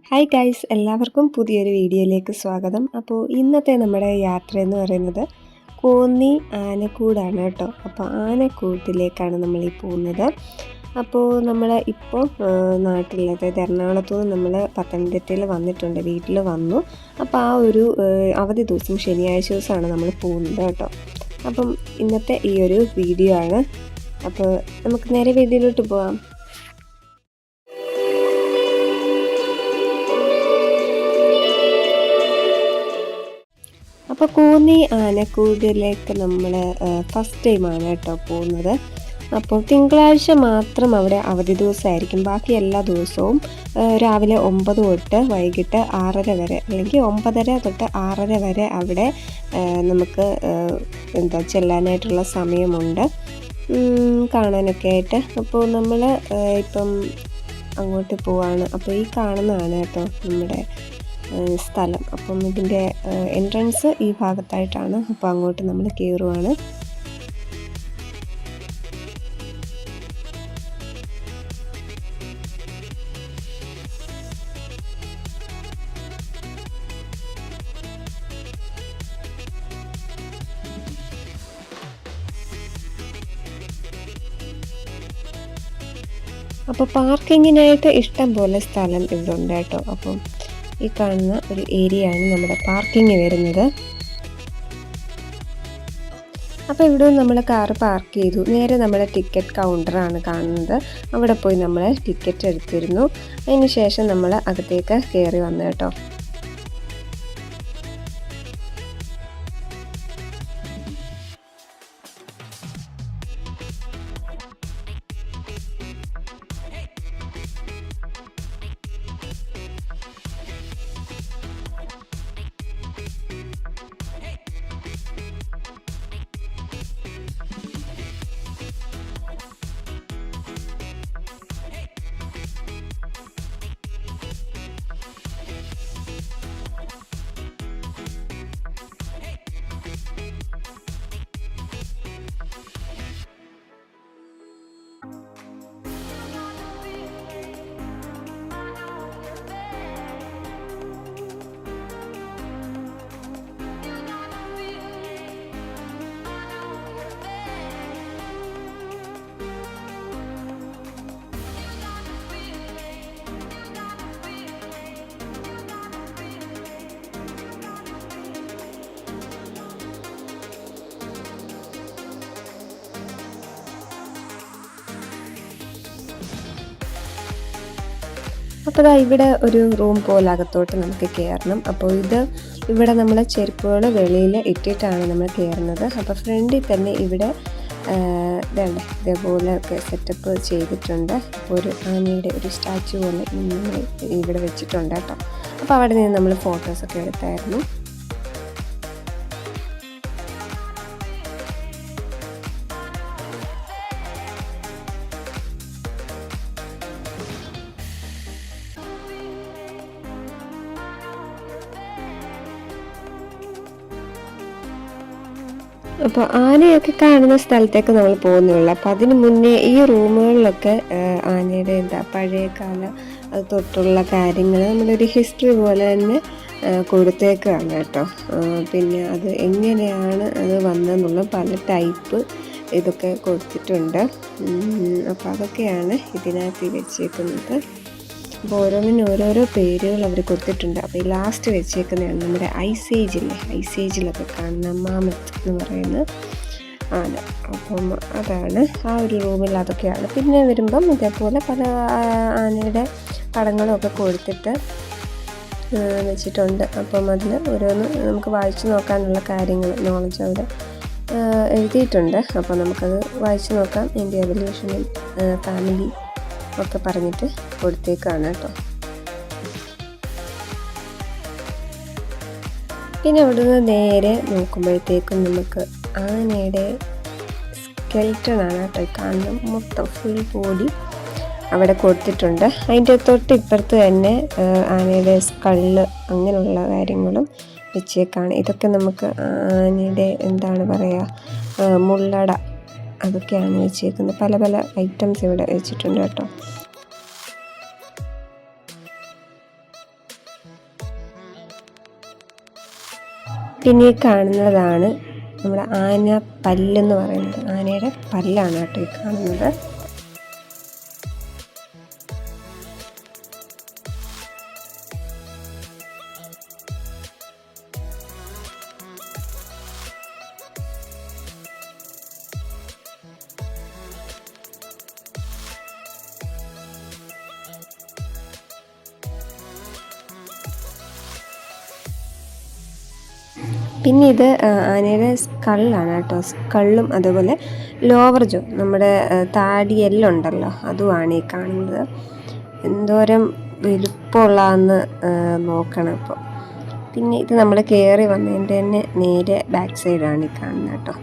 Hi guys, എല്ലാവർക്കും പുതിയൊരു വീഡിയോയിലേക്ക് സ്വാഗതം. അപ്പോൾ ഇന്നത്തെ നമ്മുടെ യാത്ര എന്ന് പറയുന്നത് കോന്നി ആനക്കൂടാണ് കേട്ടോ. അപ്പോൾ ആനക്കൂട്ടിലേക്കാണ് നമ്മളീ പോകുന്നത്. അപ്പോൾ നമ്മൾ ഇപ്പോൾ നാട്ടിലുള്ളത് എറണാകുളത്തു നിന്ന് നമ്മൾ പത്തനംതിട്ടയിൽ വന്നിട്ടുണ്ട്, വീട്ടിൽ വന്നു. അപ്പോൾ ആ ഒരു അവധി ദിവസം ശനിയാഴ്ച ദിവസമാണ് നമ്മൾ പോകുന്നത് കേട്ടോ. അപ്പം ഇന്നത്തെ ഈ ഒരു വീഡിയോ ആണ്. അപ്പോൾ നമുക്ക് നേരെ വീഡിയോയിലോട്ട് പോകാം. അപ്പോൾ കോന്നി ആനക്കൂടിലേക്ക് നമ്മൾ ഫസ്റ്റ് ടൈമാണ് കേട്ടോ പോകുന്നത്. അപ്പോൾ തിങ്കളാഴ്ച മാത്രം അവിടെ അവധി ദിവസമായിരിക്കും. ബാക്കി എല്ലാ ദിവസവും രാവിലെ 9 തൊട്ട് വൈകിട്ട് 6:30 വരെ, അല്ലെങ്കിൽ 9:30 തൊട്ട് 6:30 വരെ അവിടെ നമുക്ക് ചെല്ലാനായിട്ടുള്ള സമയമുണ്ട്, കാണാനൊക്കെ ആയിട്ട്. അപ്പോൾ നമ്മൾ ഇപ്പം അങ്ങോട്ട് പോവാണ്. അപ്പോൾ ഈ കാണുന്നതാണ് കേട്ടോ നമ്മുടെ സ്ഥലം. അപ്പം ഇതിൻ്റെ എൻട്രൻസ് ഈ ഭാഗത്തായിട്ടാണ്. അപ്പോൾ അങ്ങോട്ട് നമ്മൾ കയറുവാണ്. അപ്പോൾ പാർക്കിങ്ങിനായിട്ട് ഇഷ്ടം പോലെ സ്ഥലം ഇവിടെ ഉണ്ട് കേട്ടോ. അപ്പം ഈ കാണുന്ന ഒരു ഏരിയയാണ് നമ്മുടെ പാർക്കിംഗ് വരുന്നത്. അപ്പോൾ ഇവിടെ നമ്മൾ കാറ് പാർക്ക് ചെയ്തു. നേരെ നമ്മുടെ ടിക്കറ്റ് കൗണ്ടറാണ് കാണുന്നത്. അവിടെ പോയി നമ്മൾ ടിക്കറ്റ് എടുത്തിരുന്നു. അതിന് ശേഷം നമ്മൾ അകത്തേക്ക് കയറി വന്നു കേട്ടോ. അപ്പോൾ ഇവിടെ ഒരു റൂം പോലെ അകത്തോട്ട് നമുക്ക് കയറണം. അപ്പോൾ ഇവിടെ നമ്മൾ ചെരുപ്പുകൾ വെളിയിൽ ഇട്ടിട്ടാണ് നമ്മൾ കയറുന്നത്. അപ്പോൾ ഫ്രണ്ടിൽ തന്നെ ഇവിടെ ഇതേപോലെ ഒക്കെ സെറ്റപ്പ് ചെയ്തിട്ടുണ്ട്. അപ്പോൾ ഒരു ആനയുടെ ഒരു സ്റ്റാച്ചു പോലെ ഇവിടെ വെച്ചിട്ടുണ്ട് കേട്ടോ. അപ്പോൾ അവിടെ നിന്ന് നമ്മൾ ഫോട്ടോസൊക്കെ എടുത്തായിരുന്നു. അപ്പോൾ ആനയൊക്കെ കാണുന്ന സ്ഥലത്തേക്ക് നമ്മൾ പോകുന്നുള്ളൂ. അപ്പോൾ അതിന് മുന്നേ ഈ റൂമുകളിലൊക്കെ ആനയുടെ പഴയകാല അത് തൊട്ടുള്ള കാര്യങ്ങൾ നമ്മളൊരു ഹിസ്റ്ററി പോലെ തന്നെ കൊടുത്തേക്കാണ് കേട്ടോ. പിന്നെ അത് എങ്ങനെയാണ് അത് വന്നതെന്നുള്ള പല ടൈപ്പ് ഇതൊക്കെ കൊടുത്തിട്ടുണ്ട്. അപ്പോൾ അതൊക്കെയാണ് ഇതിനകത്ത് വെച്ചേക്കുന്നത്. അപ്പോൾ ഓരോന്നിനും ഓരോരോ പേരുകൾ അവർ കൊടുത്തിട്ടുണ്ട്. അപ്പോൾ ഈ ലാസ്റ്റ് വെച്ചേക്കുന്നതാണ് നമ്മുടെ ഐസേജിലൊക്കെ കാണുന്ന മാമത്ത് എന്ന് പറയുന്ന ആന. അപ്പം അതാണ് ആ ഒരു റൂമിൽ അതൊക്കെയാണ്. പിന്നെ വരുമ്പം ഇതേപോലെ പല ആനയുടെ പടങ്ങളൊക്കെ കൊടുത്തിട്ട് വെച്ചിട്ടുണ്ട്. അപ്പം അതിൽ ഓരോന്ന് നമുക്ക് വായിച്ചു നോക്കാനുള്ള കാര്യങ്ങൾ നോളജ് അവിടെ എഴുതിയിട്ടുണ്ട്. അപ്പോൾ നമുക്കത് വായിച്ചു നോക്കാം. എൻ്റെ എവല്യൂഷനും ഫാമിലി ഒക്കെ പറഞ്ഞിട്ട് കൊടുത്തേക്കാണ് കേട്ടോ. പിന്നെ അവിടുന്ന് നേരെ നോക്കുമ്പോഴത്തേക്കും നമുക്ക് ആനയുടെ സ്കെൽറ്റനാണ് കേട്ടോ കാണുന്നത്. മൊത്തം ഫുൾ ബോഡി അവിടെ കൊടുത്തിട്ടുണ്ട്. അതിൻ്റെ തൊട്ടിപ്പുറത്ത് തന്നെ ആനയുടെ സ്കള്ള് അങ്ങനെയുള്ള കാര്യങ്ങളും വെച്ചേക്കാണ്. ഇതൊക്കെ നമുക്ക് ആനയുടെ മുള്ളട അതൊക്കെയാണ് വെച്ചേക്കുന്നത്. പല ഐറ്റംസ് ഇവിടെ വെച്ചിട്ടുണ്ട് കേട്ടോ. പിന്നെ ഈ കാണുന്നതാണ് നമ്മുടെ ആന പല്ലെന്ന് പറയുന്നത്. ആനയുടെ പല്ലാണ് കേട്ടോ ഈ കാണുന്നത്. പിന്നെ ഇത് ആനയുടെ സ്കള്ളാണ് കേട്ടോ. സ്കള്ളും അതുപോലെ ലോവർ ജോ, നമ്മുടെ താടിയെല്ലാം ഉണ്ടല്ലോ, അതുമാണ് ഈ കാണുന്നത്. എന്തോരം വലുപ്പമുള്ളതെന്ന് നോക്കണം ഇപ്പോൾ. പിന്നെ ഇത് നമ്മൾ കയറി വന്നതിൻ്റെ തന്നെ നേരെ ബാക്ക് സൈഡാണ് ഈ കാണുന്നത് കേട്ടോ.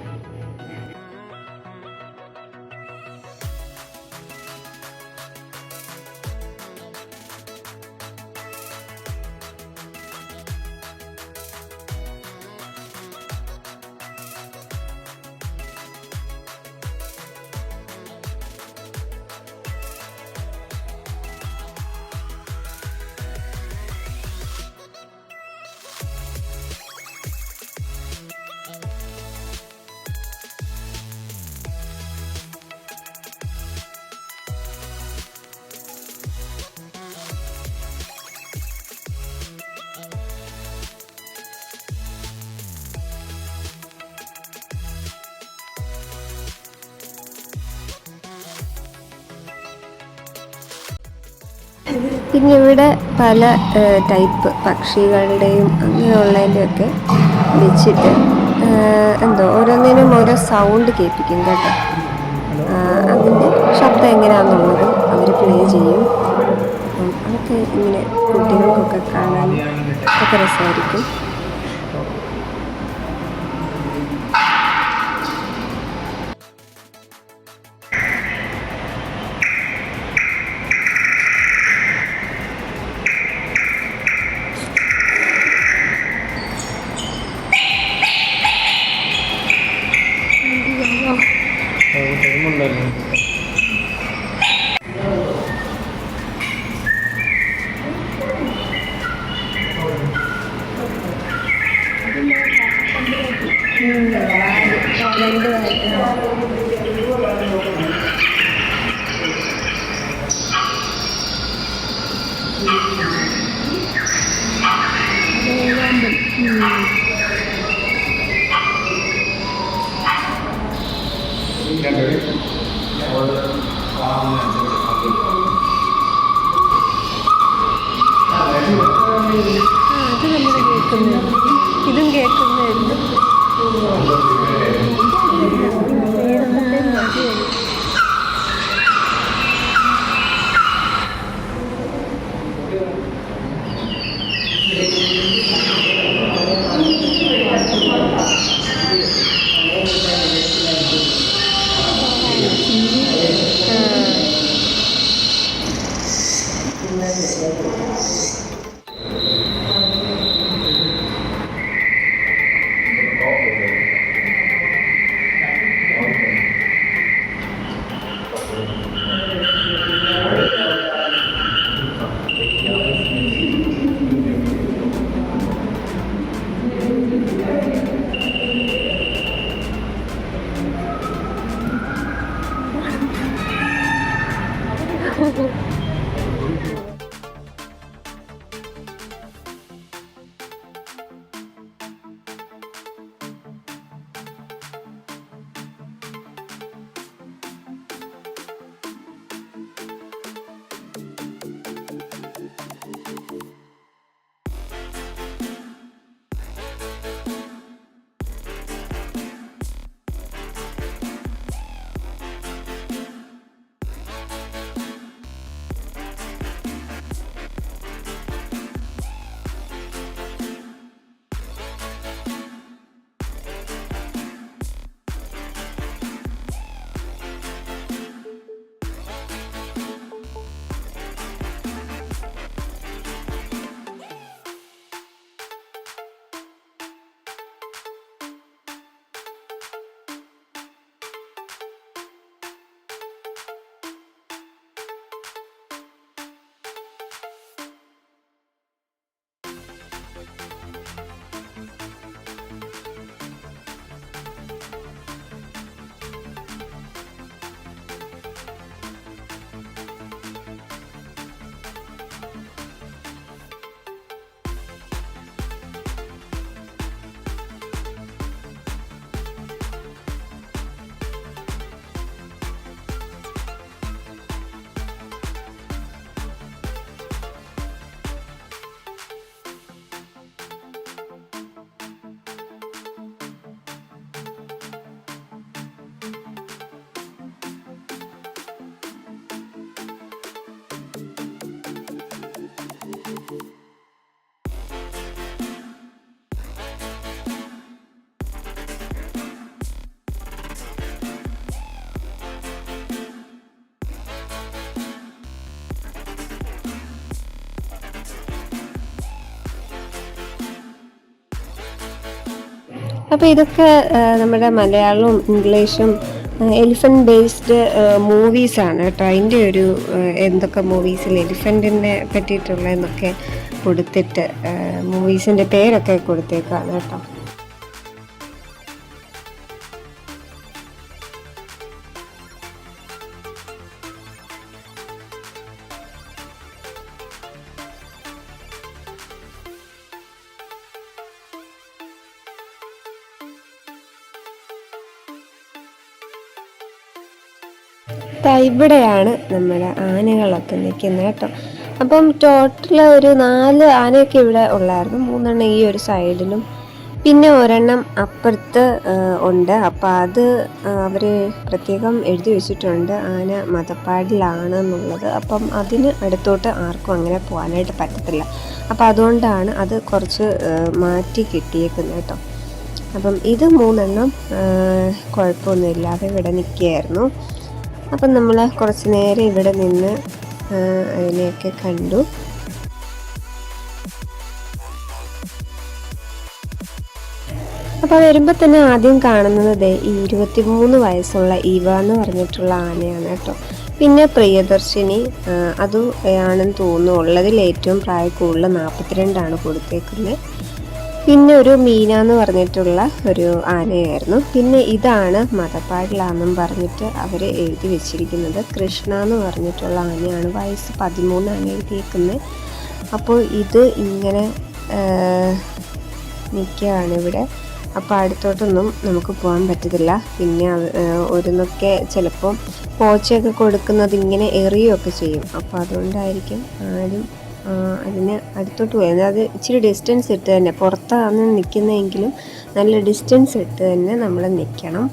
പിന്നെ ഇവിടെ പല ടൈപ്പ് പക്ഷികളുടെയും അങ്ങനെയുള്ളതിൻ്റെയൊക്കെ വെച്ചിട്ട് എന്തോ ഓരോന്നിനും ഓരോ സൗണ്ട് കേൾപ്പിക്കും കേട്ടോ. അതിൻ്റെ ശബ്ദം എങ്ങനെയാണെന്നുള്ളത് അവർ പ്ലേ ചെയ്യും. അതൊക്കെ ഇങ്ങനെ കുട്ടികൾക്കൊക്കെ കാണാൻ ഒക്കെ രസമായിരിക്കും. ഇതും കേൾക്കുന്നുണ്ട്. അപ്പോൾ ഇതൊക്കെ നമ്മുടെ മലയാളവും ഇംഗ്ലീഷും എലിഫൻറ്റ് ബേസ്ഡ് മൂവീസാണ് കേട്ടോ. അതിൻ്റെ ഒരു എന്തൊക്കെ മൂവീസിൽ എലിഫൻറ്റിനെ പറ്റിയിട്ടുള്ള എന്നൊക്കെ കൊടുത്തിട്ട് മൂവീസിൻ്റെ പേരൊക്കെ കൊടുത്തേക്കാണ് കേട്ടോ. ഇവിടെയാണ് നമ്മുടെ ആനകളൊക്കെ നിൽക്കുന്നത് കേട്ടോ. അപ്പം ടോട്ടൽ ഒരു 4 ആനയൊക്കെ ഇവിടെ ഉള്ളായിരുന്നു. 3 ഈ ഒരു സൈഡിലും പിന്നെ ഒരെണ്ണം അപ്പുറത്ത് ഉണ്ട്. അപ്പം അത് അവർ പ്രത്യേകം എഴുതി വെച്ചിട്ടുണ്ട് ആന മതപ്പാടിലാണ് എന്നുള്ളത്. അപ്പം അതിന് അടുത്തോട്ട് ആർക്കും അങ്ങനെ പോകാനായിട്ട് പറ്റത്തില്ല. അപ്പം അതുകൊണ്ടാണ് അത് കുറച്ച് മാറ്റി കിട്ടിയേക്കുന്നത് കേട്ടോ. അപ്പം ഇത് 3 കുഴപ്പമൊന്നുമില്ലാതെ ഇവിടെ നിൽക്കുകയായിരുന്നു. അപ്പം നമ്മൾ കുറച്ച് നേരം ഇവിടെ നിന്ന് അതിനെയൊക്കെ കണ്ടു. അപ്പോൾ വരുമ്പോൾ തന്നെ ആദ്യം കാണുന്നത് ഈ 23 വയസ്സുള്ള ഇവ എന്ന് പറഞ്ഞിട്ടുള്ള ആനയാണ് കേട്ടോ. പിന്നെ പ്രിയദർശിനി അതും ആണെന്ന് തോന്നുന്നു. ഉള്ളതിൽ ഏറ്റവും പ്രായം കൂടുതൽ 42 കൊടുത്തേക്കുന്നത്. പിന്നെ ഒരു മീന എന്ന് പറഞ്ഞിട്ടുള്ള ഒരു ആനയായിരുന്നു. പിന്നെ ഇതാണ് മതപ്പാടിലാണെന്നും പറഞ്ഞിട്ട് അവർ എഴുതി വെച്ചിരിക്കുന്നത്. കൃഷ്ണ എന്ന് പറഞ്ഞിട്ടുള്ള ആനയാണ്, വയസ്സ് 13 എഴുതിയേക്കുന്നത്. അപ്പോൾ ഇത് ഇങ്ങനെ നിൽക്കുകയാണ് ഇവിടെ. അപ്പോൾ അടുത്തോട്ടൊന്നും നമുക്ക് പോകാൻ പറ്റത്തില്ല. പിന്നെ ഒരുന്നൊക്കെ ചിലപ്പോൾ പോച്ചയൊക്കെ കൊടുക്കുന്നത് ഇങ്ങനെ എറിയുകയൊക്കെ ചെയ്യും. അപ്പോൾ അതുകൊണ്ടായിരിക്കും ആരും അതിന് അടുത്തോട്ട് പോയത്. അത് ഇച്ചിരി ഡിസ്റ്റൻസ് ഇട്ട് തന്നെ, പുറത്താണ് നിൽക്കുന്നതെങ്കിലും നല്ല ഡിസ്റ്റൻസ് ഇട്ട് തന്നെ നമ്മൾ നിൽക്കണം.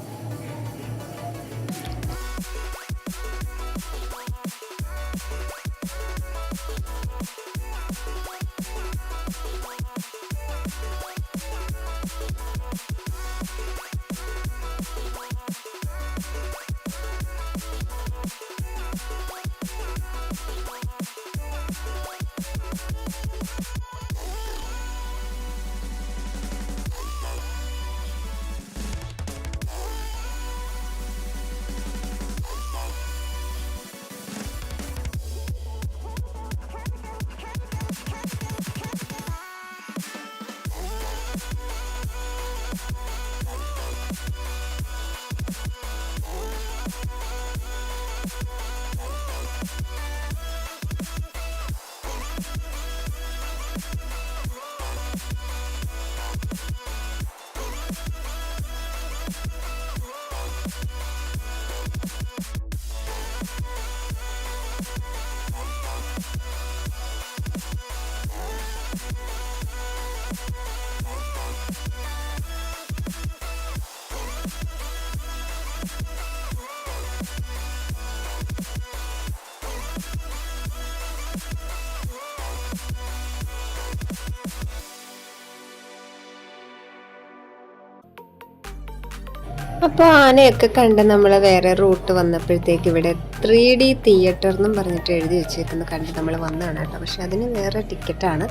അപ്പോൾ ആനയൊക്കെ കണ്ട് നമ്മൾ വേറെ റൂട്ട് വന്നപ്പോഴത്തേക്ക് ഇവിടെ 3D തിയേറ്റർ എന്നും പറഞ്ഞിട്ട് എഴുതി വെച്ചേക്കുന്നത് കണ്ട് നമ്മൾ വന്നതാണ് കേട്ടോ. പക്ഷെ അതിന് വേറെ ടിക്കറ്റാണ്.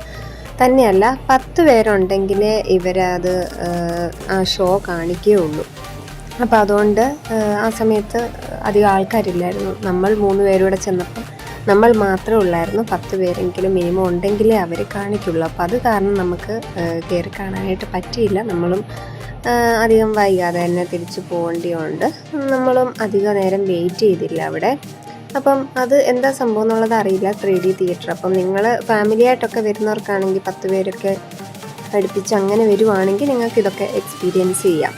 തന്നെയല്ല 10 പേരുണ്ടെങ്കിലേ ഇവരത് ആ ഷോ കാണിക്കുകയുള്ളൂ. അപ്പോൾ അതുകൊണ്ട് ആ സമയത്ത് അധികം ആൾക്കാരില്ലായിരുന്നു. നമ്മൾ 3 പേരൂടെ ചെന്നപ്പം നമ്മൾ മാത്രമേ ഉള്ളായിരുന്നു. 10 പേരെങ്കിലും മിനിമം ഉണ്ടെങ്കിലേ അവർ കാണിക്കുള്ളൂ. അപ്പോൾ അത് കാരണം നമുക്ക് കയറി കാണാനായിട്ട് പറ്റിയില്ല. നമ്മളും അധികം വൈകാതെ തന്നെ തിരിച്ചു പോകേണ്ടിയുണ്ട്. നമ്മളും അധിക നേരം വെയിറ്റ് ചെയ്തില്ല അവിടെ. അപ്പം അത് എന്താ സംഭവം എന്നുള്ളത് അറിയില്ല, 3D തിയേറ്റർ. അപ്പം നിങ്ങൾ ഫാമിലി ആയിട്ടൊക്കെ വരുന്നവർക്കാണെങ്കിൽ 10 പേരൊക്കെ അടുപ്പിച്ച് അങ്ങനെ വരുവാണെങ്കിൽ നിങ്ങൾക്ക് ഇതൊക്കെ എക്സ്പീരിയൻസ് ചെയ്യാം.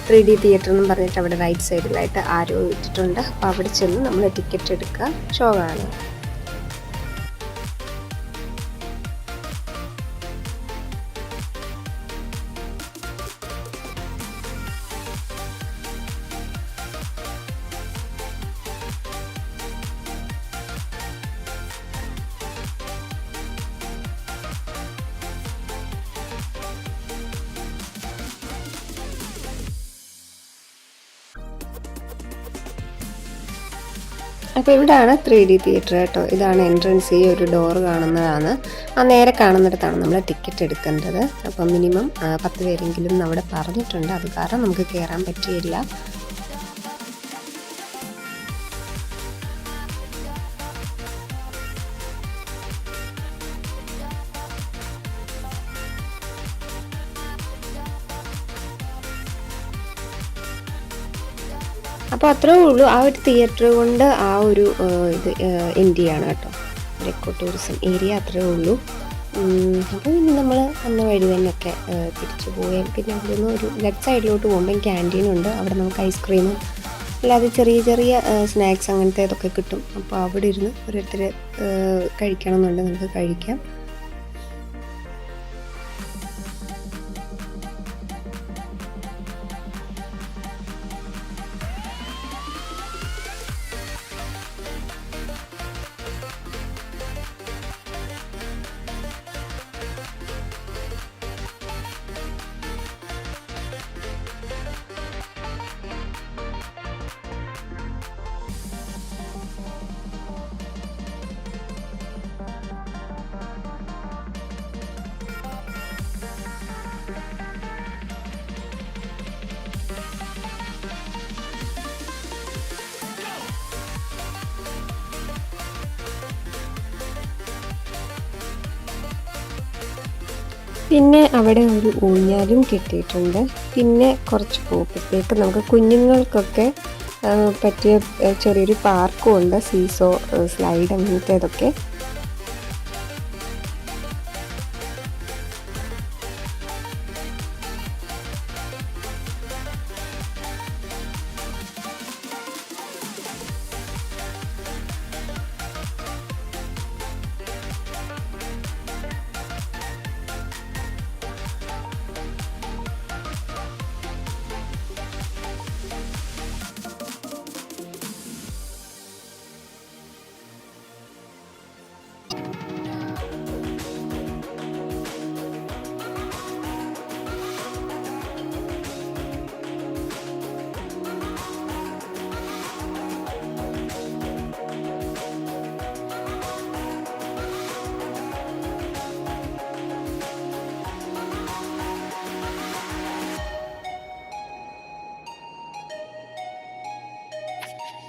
3D തിയേറ്റർ എന്നും പറഞ്ഞിട്ട് അവിടെ റൈറ്റ് സൈഡിലായിട്ട് ആരോ ഇട്ടിട്ടുണ്ട്. അപ്പോൾ അവിടെ ചെന്ന് നമ്മൾ ടിക്കറ്റ് എടുക്കുക, ഷോ കാണുക. അപ്പോൾ ഇവിടെയാണ് 3D തിയേറ്റർ കേട്ടോ. ഇതാണ് എൻട്രൻസ്. ഈ ഒരു ഡോറ് കാണുന്നതാണ്. ആ നേരെ കാണുന്നിടത്താണ് നമ്മൾ ടിക്കറ്റ് എടുക്കേണ്ടത്. അപ്പം മിനിമം 10 പേരെങ്കിലും അവിടെ പറഞ്ഞിട്ടുണ്ട്. അത് കാരണം നമുക്ക് കയറാൻ പറ്റിയില്ല. അപ്പോൾ അത്രേ ഉള്ളൂ. ആ ഒരു തിയേറ്റർ കൊണ്ട് ആ ഒരു ഇത് എൻഡ് ചെയ്യാണ് കേട്ടോ. എക്കോ ടൂറിസം ഏരിയ അത്രേ ഉള്ളൂ. അപ്പോൾ ഇനി നമ്മൾ വന്ന വഴി തന്നെയൊക്കെ തിരിച്ചു പോവുകയും പിന്നെ അവിടെ നിന്ന് ഒരു ലെഫ്റ്റ് സൈഡിലോട്ട് പോകുമ്പോൾ ക്യാൻറ്റീനുണ്ട്. അവിടെ നമുക്ക് ഐസ്ക്രീമും അല്ലാതെ ചെറിയ ചെറിയ സ്നാക്സ് അങ്ങനത്തെ ഇതൊക്കെ കിട്ടും. അപ്പോൾ അവിടെ ഇരുന്ന് ഓരോരുത്തർ കഴിക്കണമെന്നുണ്ടെങ്കിൽ നമുക്ക് കഴിക്കാം. പിന്നെ അവിടെ ഒരു ഊഞ്ഞാലും കിട്ടിയിട്ടുണ്ട്. പിന്നെ കുറച്ച് പോകുമ്പോഴത്തേക്ക് നമുക്ക് കുഞ്ഞുങ്ങൾക്കൊക്കെ പറ്റിയ ചെറിയൊരു പാർക്കും ഉണ്ട്. സീസോ സ്ലൈഡ് അങ്ങനത്തേതൊക്കെ.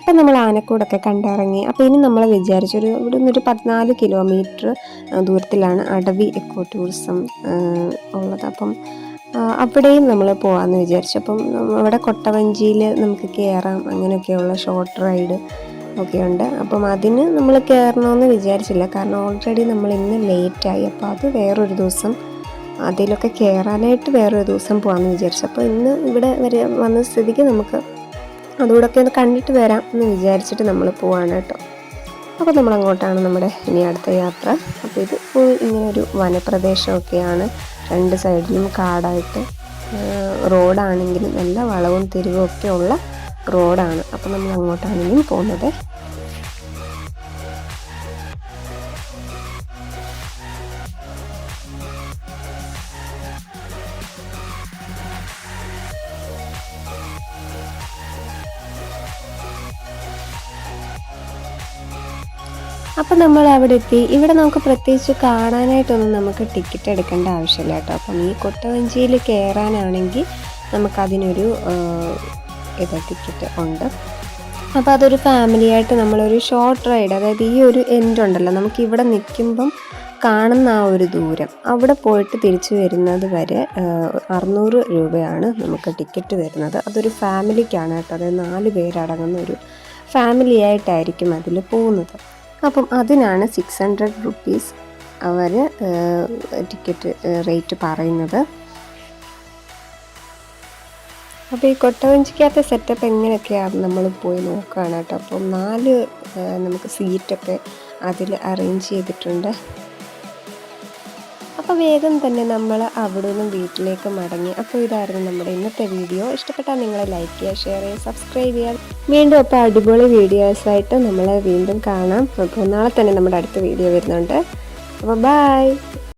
അപ്പം നമ്മൾ ആനക്കൂടൊക്കെ കണ്ടിറങ്ങി. അപ്പോൾ ഇനി നമ്മൾ വിചാരിച്ചൊരു ഇവിടെ നിന്നൊരു 14 കിലോമീറ്റർ ദൂരത്തിലാണ് അടവി എക്കോ ടൂറിസം ഉള്ളത്. അപ്പം അവിടെയും നമ്മൾ പോകാമെന്ന് വിചാരിച്ചു. അപ്പം അവിടെ കൊട്ടവഞ്ചിയിൽ നമുക്ക് കയറാം. അങ്ങനെയൊക്കെയുള്ള ഷോർട്ട് റൈഡ് ഒക്കെയുണ്ട്. അപ്പം അതിന് നമ്മൾ കയറണമെന്ന് വിചാരിച്ചില്ല. കാരണം ഓൾറെഡി നമ്മൾ ഇന്ന് ലേറ്റായി. അപ്പോൾ അത് വേറൊരു ദിവസം അതിലൊക്കെ കയറാനായിട്ട് വേറൊരു ദിവസം പോകാമെന്ന് വിചാരിച്ചു. അപ്പോൾ ഇന്ന് ഇവിടെ വരെ വന്ന സ്ഥിതിക്ക് നമുക്ക് അതുകൂടെയൊക്കെ ഒന്ന് കണ്ടിട്ട് വരാം എന്ന് വിചാരിച്ചിട്ട് നമ്മൾ പോവാണ് കേട്ടോ. അപ്പോൾ നമ്മളങ്ങോട്ടാണ് നമ്മുടെ ഇനി അടുത്ത യാത്ര. അപ്പോൾ ഇത് ഇങ്ങനൊരു വനപ്രദേശമൊക്കെയാണ്. 2 സൈഡിലും കാടായിട്ട് റോഡാണെങ്കിലും നല്ല വളവും തിരിവും ഒക്കെ ഉള്ള റോഡാണ്. അപ്പോൾ നമ്മൾ അങ്ങോട്ടാണ് ഇനി പോകുന്നത്. അപ്പം നമ്മൾ അവിടെ എത്തി. ഇവിടെ നമുക്ക് പ്രത്യേകിച്ച് കാണാനായിട്ടൊന്നും നമുക്ക് ടിക്കറ്റ് എടുക്കേണ്ട ആവശ്യമില്ല കേട്ടോ. അപ്പം ഈ കൊട്ടവഞ്ചിയിൽ കയറാനാണെങ്കിൽ നമുക്കതിനൊരു ടിക്കറ്റ് ഉണ്ട്. അപ്പോൾ അതൊരു ഫാമിലിയായിട്ട് നമ്മളൊരു ഷോർട്ട് റൈഡ്, അതായത് ഈ ഒരു എൻഡ് ഉണ്ടല്ലോ, നമുക്കിവിടെ നിൽക്കുമ്പം കാണുന്ന ആ ഒരു ദൂരം അവിടെ പോയിട്ട് തിരിച്ചു വരുന്നത് വരെ 600 രൂപയാണ് നമുക്ക് ടിക്കറ്റ് വരുന്നത്. അതൊരു ഫാമിലിക്കാണ് കേട്ടോ. അതായത് 4 പേരടങ്ങുന്ന ഒരു ഫാമിലി ആയിട്ടായിരിക്കും അതിൽ പോകുന്നത്. അപ്പം അതിനാണ് 600 റുപ്പീസ് അവർ ടിക്കറ്റ് റേറ്റ് പറയുന്നത്. അപ്പോൾ ഈ കൊട്ടവഞ്ചിക്കകത്തെ സെറ്റപ്പ് എങ്ങനെയൊക്കെയാണ് നമ്മൾ പോയി നോക്കുകയാണ് കേട്ടോ. അപ്പം 4 നമുക്ക് സീറ്റൊക്കെ അതിൽ അറേഞ്ച് ചെയ്തിട്ടുണ്ട്. അപ്പോൾ വേഗം തന്നെ നമ്മൾ അവിടെ നിന്നും വീട്ടിലേക്ക് മടങ്ങി. അപ്പോൾ ഇതായിരുന്നു നമ്മുടെ ഇന്നത്തെ വീഡിയോ. ഇഷ്ടപ്പെട്ടാൽ നിങ്ങൾ ലൈക്ക് ചെയ്യുക, ഷെയർ ചെയ്യുക, സബ്സ്ക്രൈബ് ചെയ്യുക. വീണ്ടും അപ്പോൾ അടിപൊളി വീഡിയോസായിട്ട് നമ്മൾ വീണ്ടും കാണാം. അപ്പോൾ നാളെ തന്നെ നമ്മുടെ അടുത്ത വീഡിയോ വരുന്നുണ്ട്. അപ്പോൾ ബൈ.